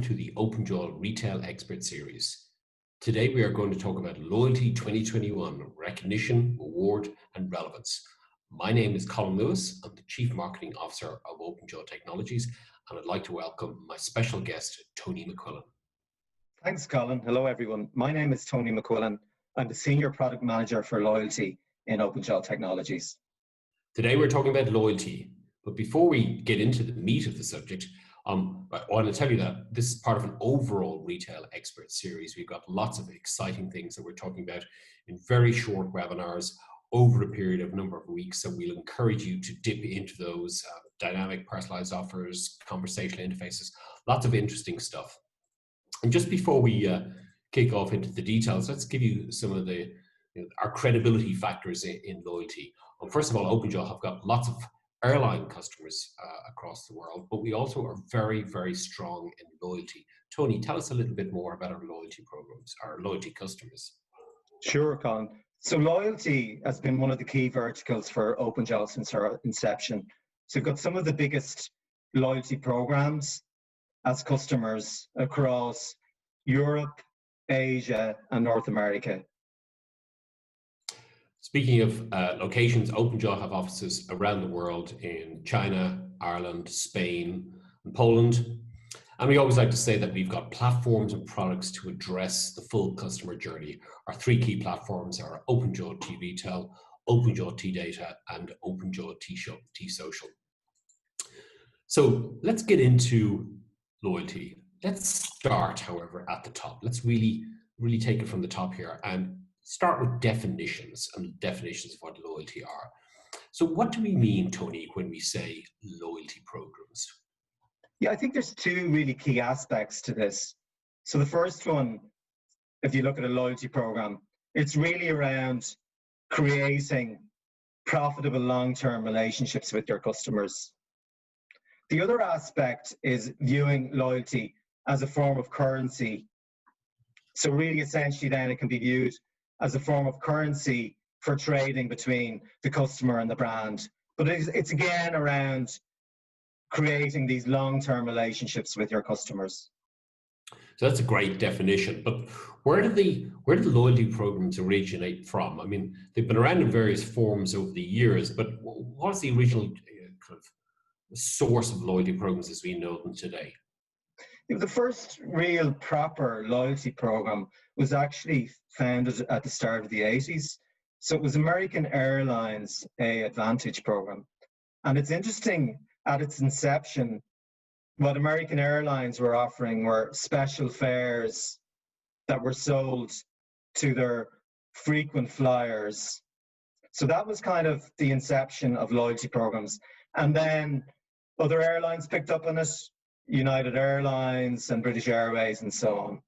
to the OpenJaw Retail Expert Series. Today we are going to talk about Loyalty 2021, Recognition, Reward and Relevance. My name is Colin Lewis. I'm the Chief Marketing Officer of OpenJaw Technologies, and I'd like to welcome my special guest, Tony McQuillan. Thanks, Colin. Hello, everyone. My name is Tony McQuillan. I'm the Senior Product Manager for Loyalty in OpenJaw Technologies. Today we're talking about loyalty, but before we get into the meat of the subject, I want to tell you that this is part of an overall retail expert series. We've got lots of exciting things that we're talking about in very short webinars over a period of a number of weeks. So we'll encourage you to dip into those dynamic personalized offers, conversational interfaces, lots of interesting stuff. And just before we kick off into the details, let's give you some of the our credibility factors in loyalty. Well, first of all, OpenJaw have got lots of airline customers across the world, but we also are very, very strong in loyalty. Tony, tell us a little bit more about our loyalty programs, our loyalty customers. Sure, Colin. So loyalty has been one of the key verticals for OpenJaw since our inception. So we've got some of the biggest loyalty programs as customers across Europe, Asia, and North America. Speaking of locations, OpenJaw have offices around the world in China, Ireland, Spain, and Poland. And we always like to say that we've got platforms and products to address the full customer journey. Our three key platforms are OpenJaw T-Retail, OpenJaw T-Data, and OpenJaw T-Social. So let's get into loyalty. Let's start, however, at the top. Let's really take it from the top here and start with definitions and definitions of what loyalty are. So what do we mean, Tony, when we say loyalty programs? Yeah, I think there's two really key aspects to this. So the first one, if you look at a loyalty program, it's really around creating profitable long-term relationships with your customers. The other aspect is viewing loyalty as a form of currency. So really essentially then it can be viewed as a form of currency for trading between the customer and the brand. But it's again around creating these long-term relationships with your customers. So that's a great definition. But where did the loyalty programs originate from? I mean, they've been around in various forms over the years, but what was the original kind of source of loyalty programs as we know them today? The first real proper loyalty program was actually founded at the start of the 80s. So it was American Airlines Advantage program. And it's interesting, at its inception, what American Airlines were offering were special fares that were sold to their frequent flyers. So that was kind of the inception of loyalty programs. And then other airlines picked up on it, United Airlines and British Airways and so on.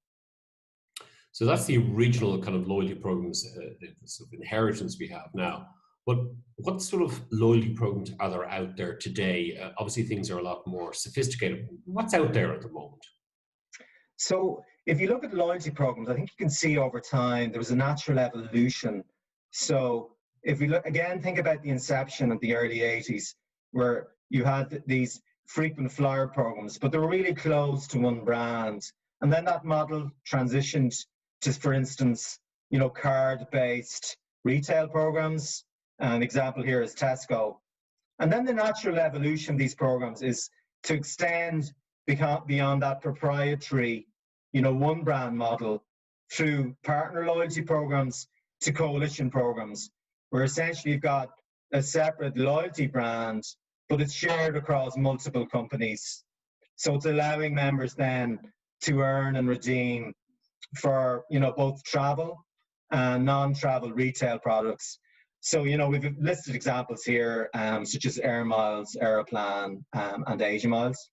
So that's the original kind of loyalty programs, the sort of inheritance we have now. But what sort of loyalty programs are there out there today? Obviously things are a lot more sophisticated. What's out there at the moment? So if you look at loyalty programs, I think you can see over time there was a natural evolution. So if we look again, think about the inception of the early 80s, where you had these frequent flyer programs, but they were really close to one brand. And then that model transitioned to, for instance, card-based retail programs. An example here is Tesco. And then the natural evolution of these programs is to extend beyond that proprietary, one brand model through partner loyalty programs to coalition programs, where essentially you've got a separate loyalty brand, but it's shared across multiple companies. So it's allowing members then to earn and redeem for, both travel and non-travel retail products. So, we've listed examples here, such as Air Miles, Aeroplan, and Asia Miles.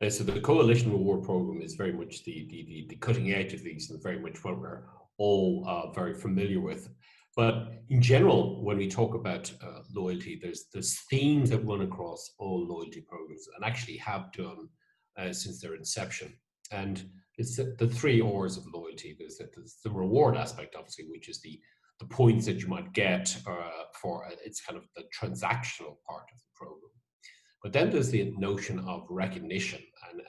So the Coalition Reward Program is very much the cutting edge of these, and very much what we're all very familiar with. But in general, when we talk about loyalty, there's themes that run across all loyalty programs, and actually have done since their inception. And it's the three R's of loyalty. There's the reward aspect, obviously, which is the points that you might get for it's kind of the transactional part of the program. But then there's the notion of recognition,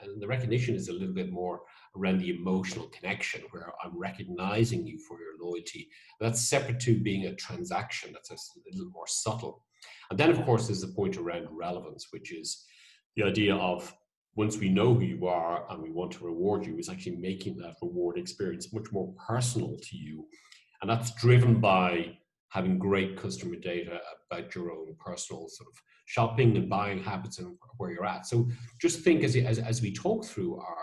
and the recognition is a little bit more around the emotional connection, where I'm recognizing you for your loyalty. That's separate to being a transaction. That's a little more subtle. And then, of course, there's the point around relevance, which is the idea of once we know who you are and we want to reward you, is actually making that reward experience much more personal to you. And that's driven by having great customer data about your own personal sort of shopping and buying habits and where you're at. So just think as we talk through our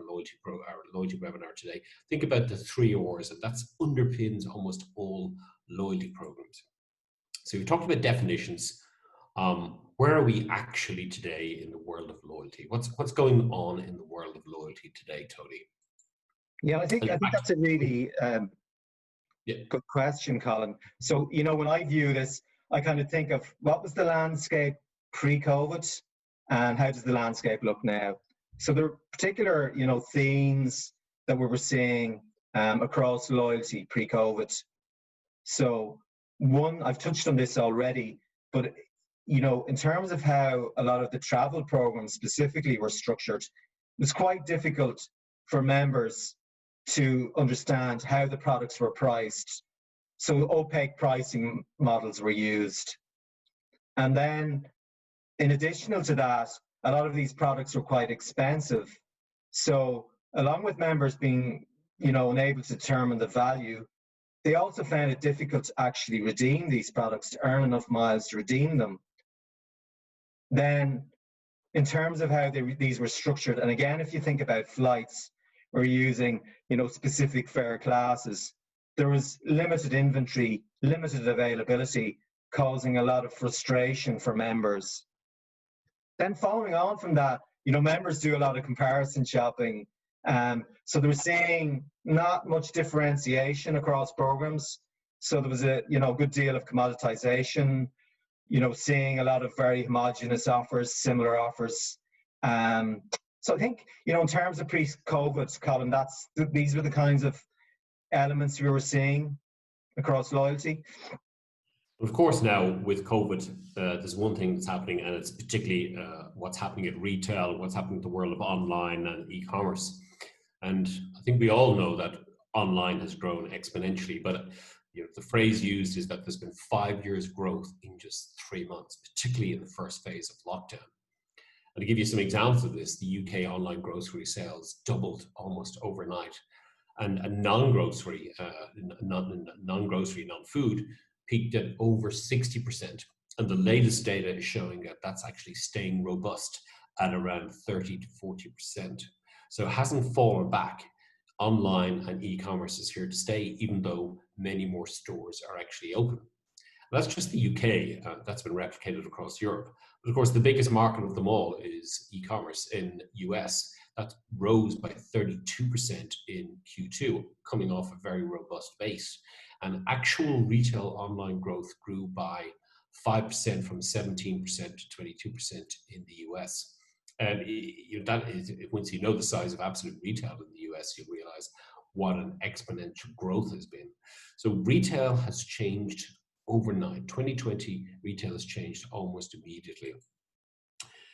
loyalty webinar today, think about the 3 R's, and that underpins almost all loyalty programs. So we talked about definitions. Where are we actually today in the world of loyalty? What's going on in the world of loyalty today, Tony? Yeah, I think that's a really good question, Colin. So, when I view this, I kind of think of what was the landscape pre-COVID and how does the landscape look now? So there are particular, themes that we were seeing across loyalty pre-COVID. So one, I've touched on this already, but in terms of how a lot of the travel programs specifically were structured, it was quite difficult for members to understand how the products were priced. So opaque pricing models were used. And then in addition to that, a lot of these products were quite expensive. So along with members being, unable to determine the value, they also found it difficult to actually redeem these products, to earn enough miles to redeem them. Then in terms of how these were structured, and again, if you think about flights, we're using, specific fare classes, there was limited inventory, limited availability, causing a lot of frustration for members. Then following on from that, members do a lot of comparison shopping. So they were seeing not much differentiation across programs. So there was a good deal of commoditization, seeing a lot of very homogenous offers, similar offers. So I think, in terms of pre-COVID, Colin, these were the kinds of elements we were seeing across loyalty. Of course, now with COVID, there's one thing that's happening, and it's particularly what's happening at retail, what's happening in the world of online and e-commerce. And I think we all know that online has grown exponentially, but the phrase used is that there's been 5 years growth in just 3 months, particularly in the first phase of lockdown. And to give you some examples of this, the UK online grocery sales doubled almost overnight, and non-grocery, non-food peaked at over 60%. And the latest data is showing that that's actually staying robust at around 30 to 40%. So it hasn't fallen back. Online and e-commerce is here to stay, even though many more stores are actually open. That's just the UK. That's been replicated across Europe. But of course, the biggest market of them all is e-commerce in US. That rose by 32% in Q2, coming off a very robust base. And actual retail online growth grew by 5% from 17% to 22% in the US. And that is, once you know the size of absolute retail in the US, you'll realize what an exponential growth has been. So retail has changed overnight. 2020, retail has changed almost immediately.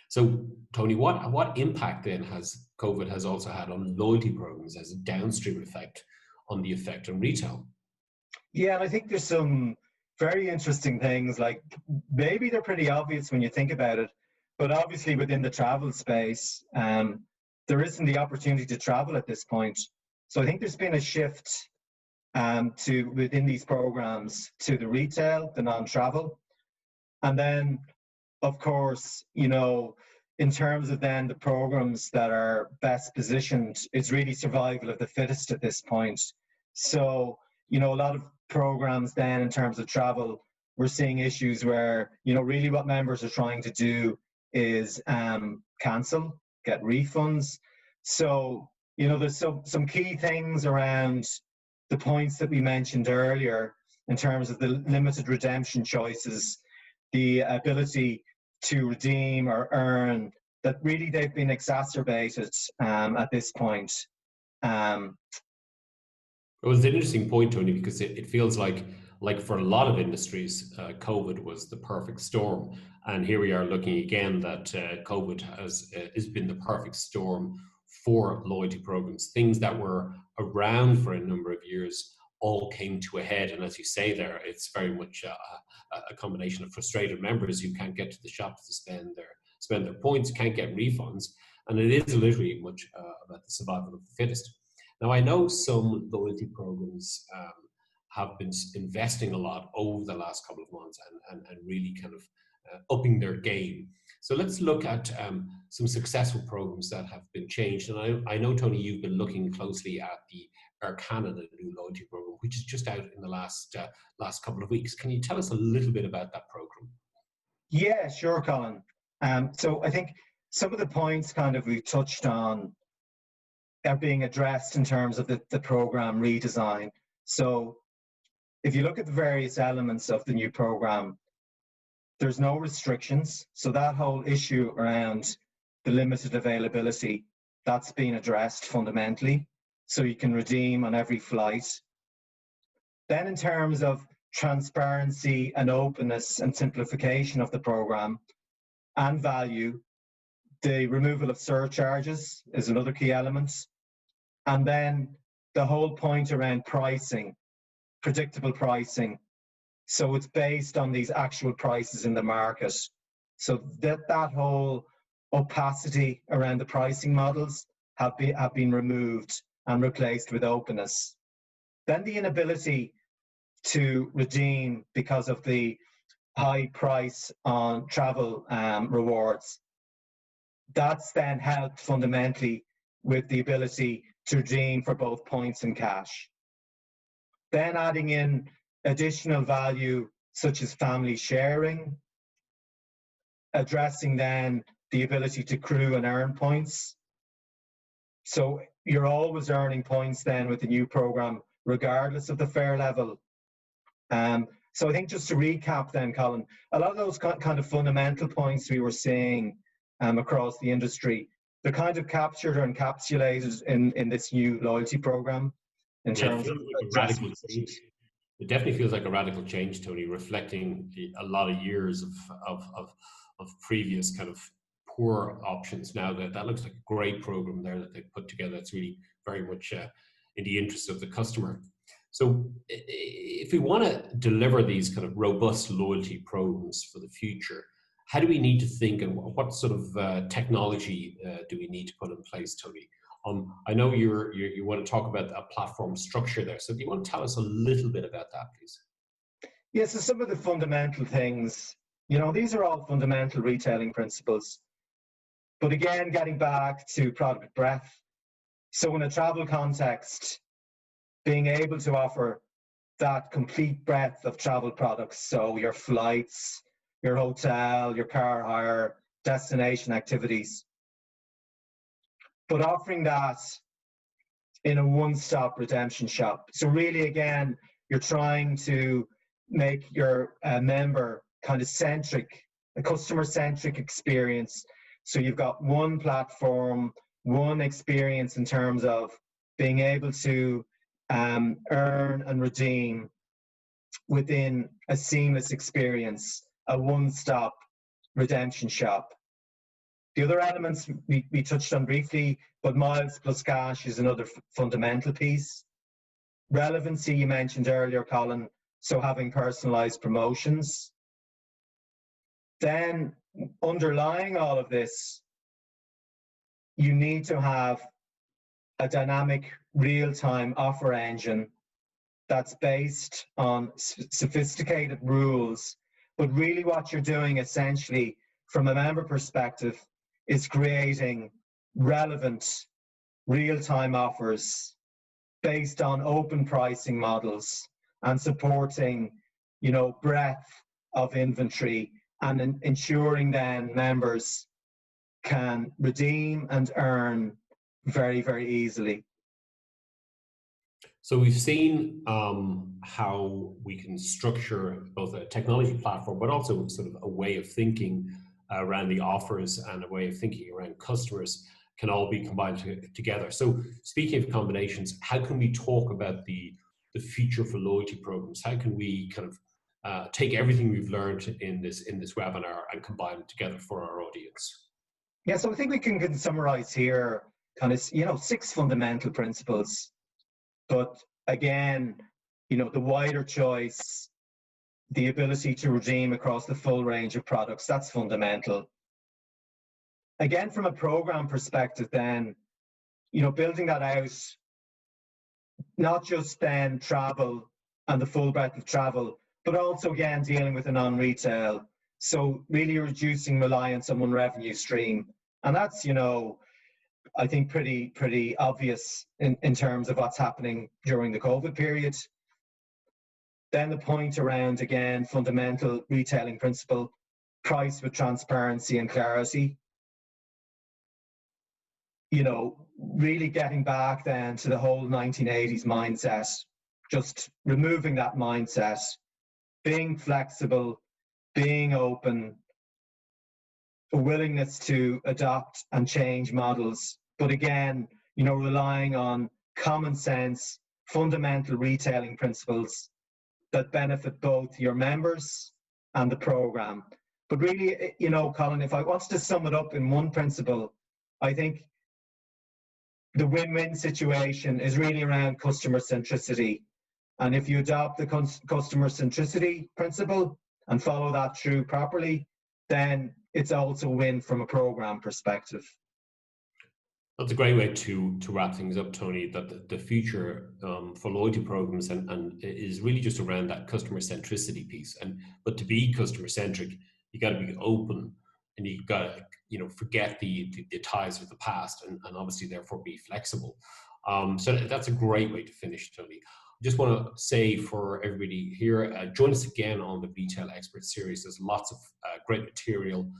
So, Tony, what impact then has COVID has also had on loyalty programs as a downstream effect on the effect on retail? Yeah, and I think there's some very interesting things, like maybe they're pretty obvious when you think about it, but obviously within the travel space, there isn't the opportunity to travel at this point. So I think there's been a shift to within these programs to the retail, the non-travel. And then, of course, in terms of then the programs that are best positioned, it's really survival of the fittest at this point. So, a lot of programs then in terms of travel, we're seeing issues where, really what members are trying to do is cancel, get refunds. So, there's some key things around the points that we mentioned earlier in terms of the limited redemption choices, the ability to redeem or earn, that really they've been exacerbated at this point. It was an interesting point, Tony, because it feels like like for a lot of industries, COVID was the perfect storm. And here we are looking again that COVID has been the perfect storm for loyalty programs. Things that were around for a number of years all came to a head. And as you say there, it's very much a combination of frustrated members who can't get to the shops to spend their points, can't get refunds. And it is literally much about the survival of the fittest. Now, I know some loyalty programs have been investing a lot over the last couple of months and really kind of upping their game. So let's look at some successful programs that have been changed. And I know, Tony, you've been looking closely at the Air Canada new loyalty program, which is just out in the last couple of weeks. Can you tell us a little bit about that program? Yeah, sure, Colin. So I think some of the points kind of we touched on are being addressed in terms of the program redesign. So if you look at the various elements of the new program, there's no restrictions. So that whole issue around the limited availability, that's been addressed fundamentally. So you can redeem on every flight. Then in terms of transparency and openness and simplification of the program and value, the removal of surcharges is another key element. And then the whole point around pricing, predictable pricing. So it's based on these actual prices in the market. So that whole opacity around the pricing models have been removed and replaced with openness. Then the inability to redeem because of the high price on travel rewards, that's then helped fundamentally with the ability to redeem for both points and cash. Then adding in additional value such as family sharing, addressing then the ability to accrue and earn points. So you're always earning points then with the new program, regardless of the fare level. So I think just to recap then, Colin, a lot of those kind of fundamental points we were seeing across the industry, they're kind of captured or encapsulated in this new loyalty program in terms of radical change. It definitely feels like a radical change, Tony, reflecting a lot of years of previous kind of poor options. Now that looks like a great program there that they put together. It's really very much in the interest of the customer. So if we want to deliver these kind of robust loyalty programs for the future, how do we need to think, and what sort of technology do we need to put in place, Tony? I know you want to talk about a platform structure there. So do you want to tell us a little bit about that, please? Yeah, so some of the fundamental things, these are all fundamental retailing principles. But again, getting back to product breadth. So in a travel context, being able to offer that complete breadth of travel products. So your flights, your hotel, your car hire, destination activities. But offering that in a one-stop redemption shop. So really, again, you're trying to make your member kind of a customer-centric experience. So you've got one platform, one experience in terms of being able to earn and redeem within a seamless experience, a one-stop redemption shop. The other elements we touched on briefly, but miles plus cash is another fundamental piece. Relevancy you mentioned earlier, Colin, so having personalized promotions. Then underlying all of this, you need to have a dynamic real-time offer engine that's based on sophisticated rules. But really what you're doing essentially from a member perspective is creating relevant real-time offers based on open pricing models and supporting, breadth of inventory and ensuring then members can redeem and earn very, very easily. So we've seen how we can structure both a technology platform, but also sort of a way of thinking around the offers and a way of thinking around customers can all be combined together. So speaking of combinations, how can we talk about the the future for loyalty programs? How can we kind of take everything we've learned in this webinar and combine it together for our audience? Yeah, so I think we can summarize here kind of, 6 fundamental principles. But again, the wider choice, the ability to redeem across the full range of products, that's fundamental. Again, from a program perspective then, building that out, not just then travel and the full breadth of travel, but also again dealing with the non-retail. So really reducing reliance on one revenue stream. And that's, I think pretty obvious in terms of what's happening during the COVID period. Then the point around, again, fundamental retailing principle, price with transparency and clarity. Really getting back then to the whole 1980s mindset, just removing that mindset, being flexible, being open, a willingness to adopt and change models, but again, relying on common sense, fundamental retailing principles that benefit both your members and the program. But really, Colin, if I was to sum it up in one principle, I think the win-win situation is really around customer centricity. And if you adopt the customer centricity principle and follow that through properly, then it's also a win from a program perspective. That's a great way to wrap things up, Tony, that the future for loyalty programs and is really just around that customer centricity piece. But to be customer centric, you got to be open, and you got to forget the ties with the past, and obviously therefore be flexible. So that's a great way to finish, Tony. I just want to say for everybody here, join us again on the Retail Expert Series. There's lots of great material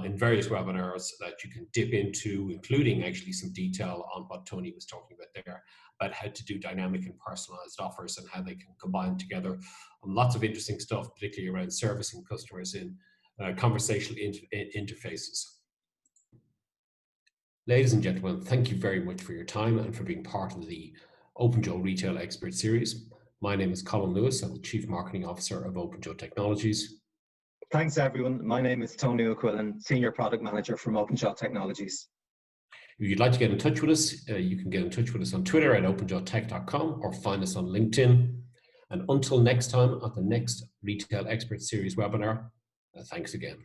in various webinars that you can dip into, including actually some detail on what Tony was talking about there, about how to do dynamic and personalized offers and how they can combine together. Lots of interesting stuff, particularly around servicing customers in conversational interfaces. Ladies and gentlemen, thank you very much for your time and for being part of the OpenJaw Retail Expert Series. My name is Colin Lewis. I'm the Chief Marketing Officer of OpenJaw Technologies. Thanks, everyone. My name is Tony O'Quillan, Senior Product Manager from OpenJaw Technologies. If you'd like to get in touch with us, you can get in touch with us on Twitter at openjawtech.com or find us on LinkedIn. And until next time, at the next Retail Expert Series webinar, thanks again.